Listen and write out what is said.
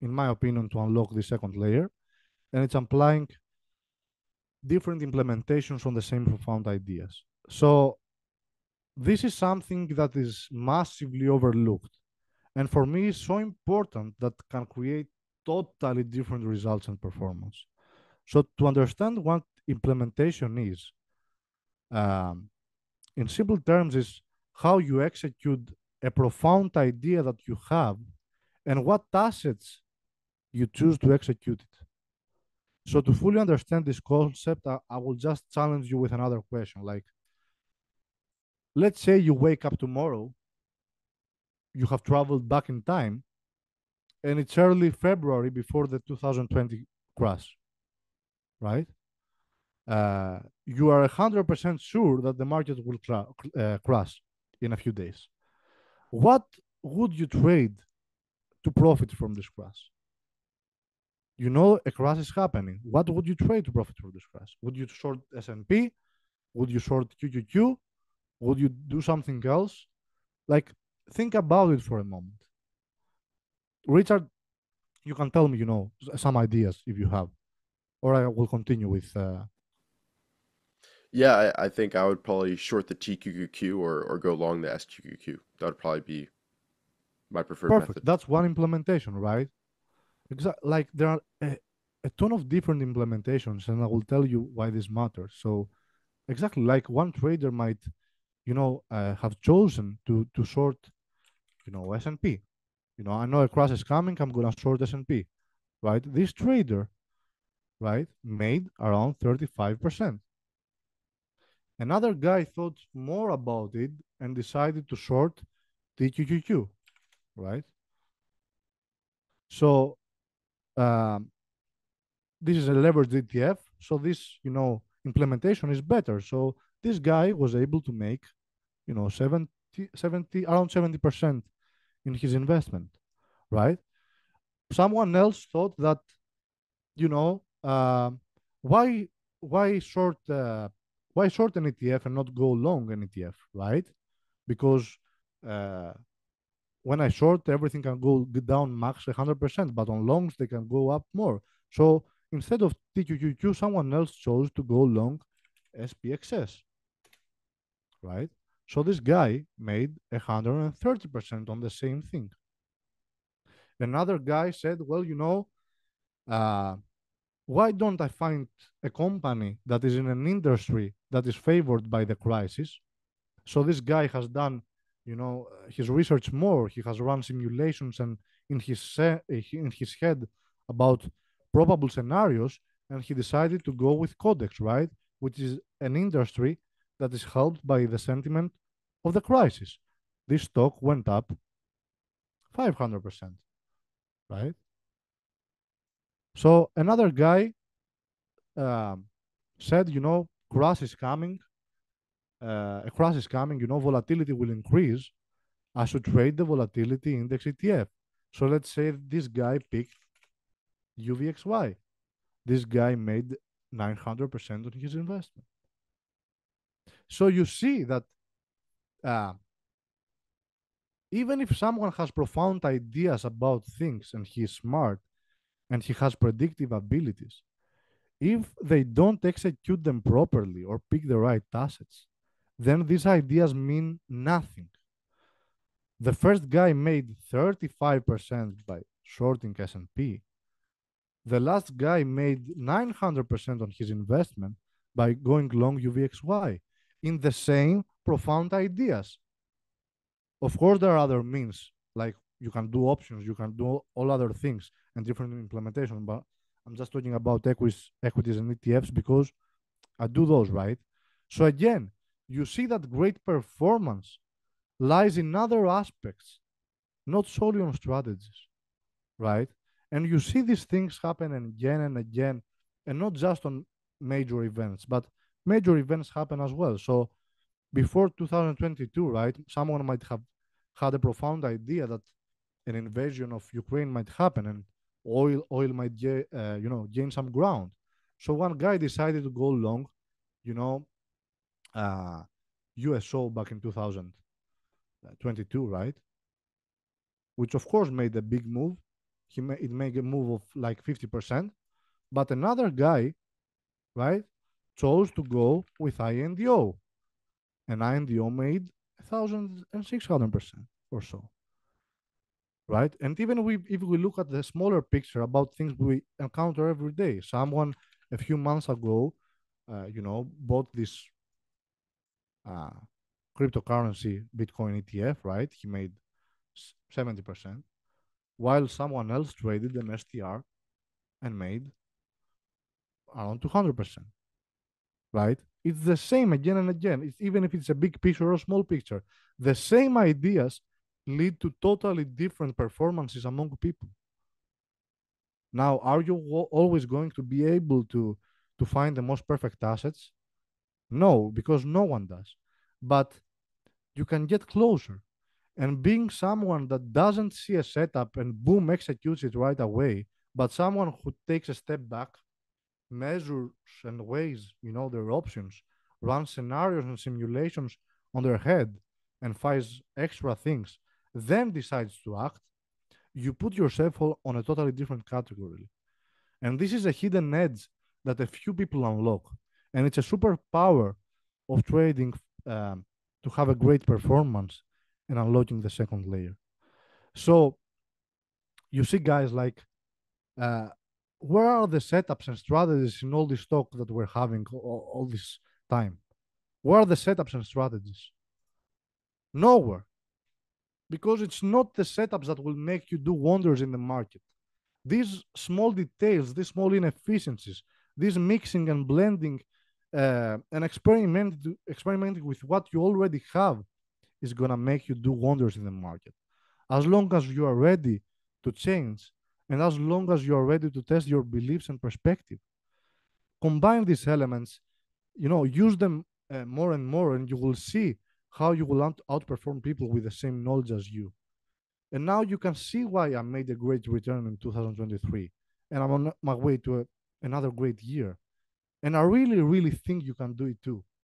in my opinion, to unlock the second layer, and it's applying different implementations on the same profound ideas. So this is something that is massively overlooked. And for me, it's so important that can create totally different results and performance. So to understand what implementation is, um, in simple terms, is how you execute a profound idea that you have and what assets you choose to execute it. So to fully understand this concept, I will just challenge you with another question. Like, let's say you wake up tomorrow, you have traveled back in time, and it's early February before the 2020 crash, right? You are 100% sure that the market will crash in a few days. What would you trade to profit from this crash? You know a crash is happening. What would you trade to profit from this crash? Would you short S&P? Would you short QQQ? Would you do something else? Like, think about it for a moment. Richard, you can tell me, some ideas if you have, or I will continue with. Yeah, I think I would probably short the TQQQ or go long the SQQQ. That would probably be my preferred Perfect. method. That's one implementation, right? Like there are a ton of different implementations, and I will tell you why this matters. So exactly, like one trader might, have chosen to short, S&P. I know a crash is coming. I'm gonna short S&P, right? This trader, right, made around 35%. Another guy thought more about it and decided to short TQQQ, right? So um, this is a leveraged ETF. So this, implementation is better. So this guy was able to make, 70 around 70% in his investment, right? Someone else thought that, you know, why why short why short an ETF and not go long an ETF, right? Because uh, when I short, everything can go down max 100%, but on longs they can go up more. So instead of TQQQ, someone else chose to go long SPXS, right? So this guy made 130% on the same thing. Another guy said, well, uh, why don't I find a company that is in an industry that is favored by the crisis? So this guy has done, his research more. He has run simulations and in his head about probable scenarios, and he decided to go with Codex, right, which is an industry that is helped by the sentiment of the crisis. This stock went up 500%, right? So another guy um, said, crash is coming. A crash is coming. Volatility will increase. I should trade the volatility index ETF. So let's say this guy picked UVXY. This guy made 900% on his investment. So you see that uh, even if someone has profound ideas about things and he is smart and he has predictive abilities, if they don't execute them properly or pick the right assets, then these ideas mean nothing. The first guy made 35% by shorting S&P. The last guy made 900% on his investment by going long UVXY in the same profound ideas. Of course, there are other means, like you can do options, you can do all other things and different implementation, but I'm just talking about equities and ETFs because I do those, right? So again, you see that great performance lies in other aspects, not solely on strategies, right? And you see these things happen again and again, and not just on major events, but major events happen as well. So before 2022, right, someone might have had a profound idea that an invasion of Ukraine might happen and oil might gain some ground. So one guy decided to go long, you know, uh, USO back in 2022, right? Which of course made a big move. it made a move of like 50%. But another guy, right, chose to go with INDO, and INDO made 1,600% or so, right? And even if we look at the smaller picture about things we encounter every day, someone a few months ago, bought this uh, cryptocurrency Bitcoin ETF, right? He made 70%, while someone else traded an STR and made around 200%, right? It's the same again and again. It's even if it's a big picture or a small picture, the same ideas lead to totally different performances among people. Now, are you always going to be able to find the most perfect assets? No, because no one does. But you can get closer. And being someone that doesn't see a setup and boom executes it right away, but someone who takes a step back, measures and weighs, their options, runs scenarios and simulations on their head, and finds extra things, then decides to act, you put yourself on a totally different category. And this is a hidden edge that a few people unlock. And it's a superpower of trading, to have a great performance and unlocking the second layer. So you see, guys, like, uh, where are the setups and strategies in all this talk that we're having all this time? Where are the setups and strategies? Nowhere. Because it's not the setups that will make you do wonders in the market. These small details, these small inefficiencies, this mixing and blending, and experimenting with what you already have is going to make you do wonders in the market. As long as you are ready to change, and as long as you are ready to test your beliefs and perspective, combine these elements, use them more and more, and you will see how you will outperform people with the same knowledge as you. And now you can see why I made a great return in 2023. And I'm on my way to another great year. And I really, really think you can do it too.